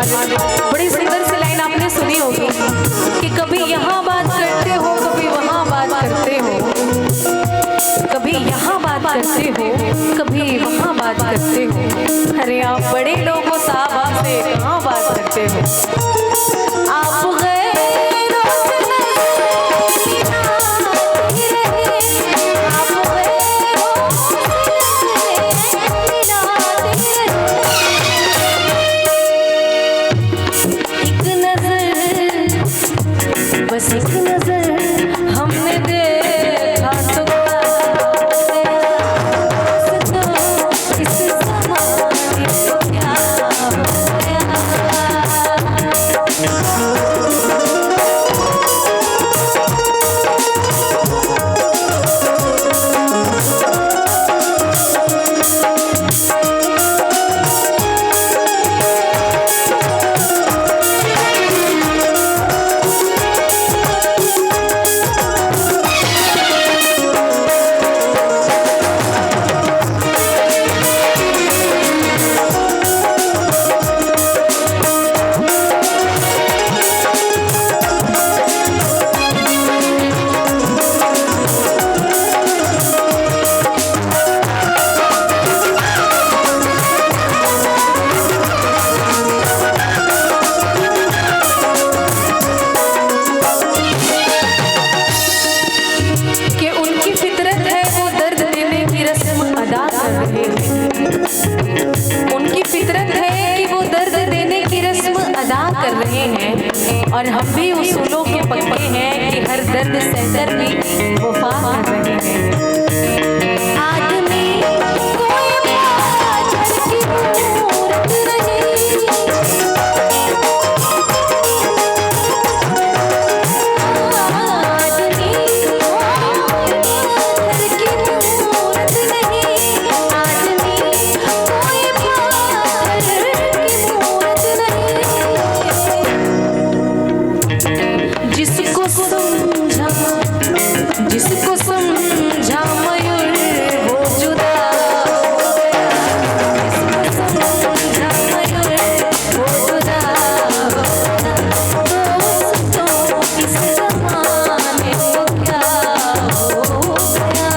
बड़ी सुंदर सी लाइन आपने सुनी होगी कि कभी यहाँ बात करते हो, कभी वहाँ बात करते हो, कभी यहाँ बात करते हो, कभी वहाँ बात करते हो। अरे आप बड़े लोगों साहब, आपसे कहाँ बात करते हो। आप गए बस एक नजर हमने देखा तो इस ज़माने को क्या हो गया। उनकी फितरत है कि वो दर्द देने की रस्म अदा कर रहे हैं, और हम भी उसूलों के पक्के हैं कि हर दर्द सहकर भी वफा कर रहे हैं। आदमी कोई बादल की मूरत नहीं, आदमी कोई बादल की मूरत नहीं, आदमी कोई बादल की मूरत नहीं। जिसको समझा मयूर वो जुदा हो गया, जिसको समझा मयूर वो जुदा हो गया। दोस्तों इस ज़माने को क्या हो गया।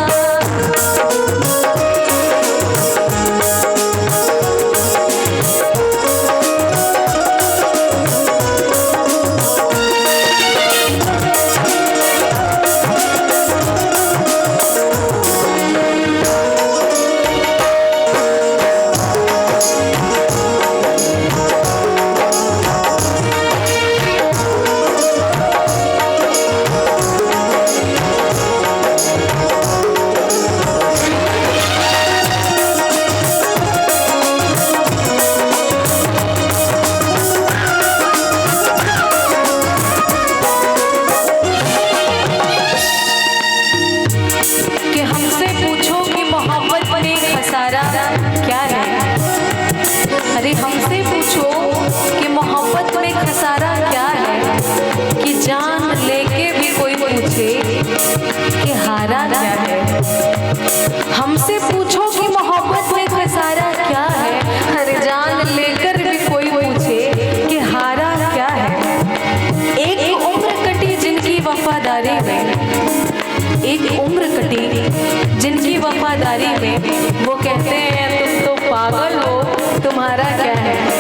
कि हमसे पूछो कि मोहब्बत में खसारा क्या है। अरे हमसे पूछो कि मोहब्बत में खसारा क्या है, कि जान लेके भी कोई पूछे कि हारा क्या है। हमसे पूछो कि मोहब्बत में खसारा क्या है, अरे जान लेकर भी कोई पूछे कि हारा क्या है। एक उम्र कटी जिनकी वफादारी में, एक उम्र कटी जिनकी वफादारी में, वो कहते हैं तुम तो पागल हो, तुम्हारा क्या है।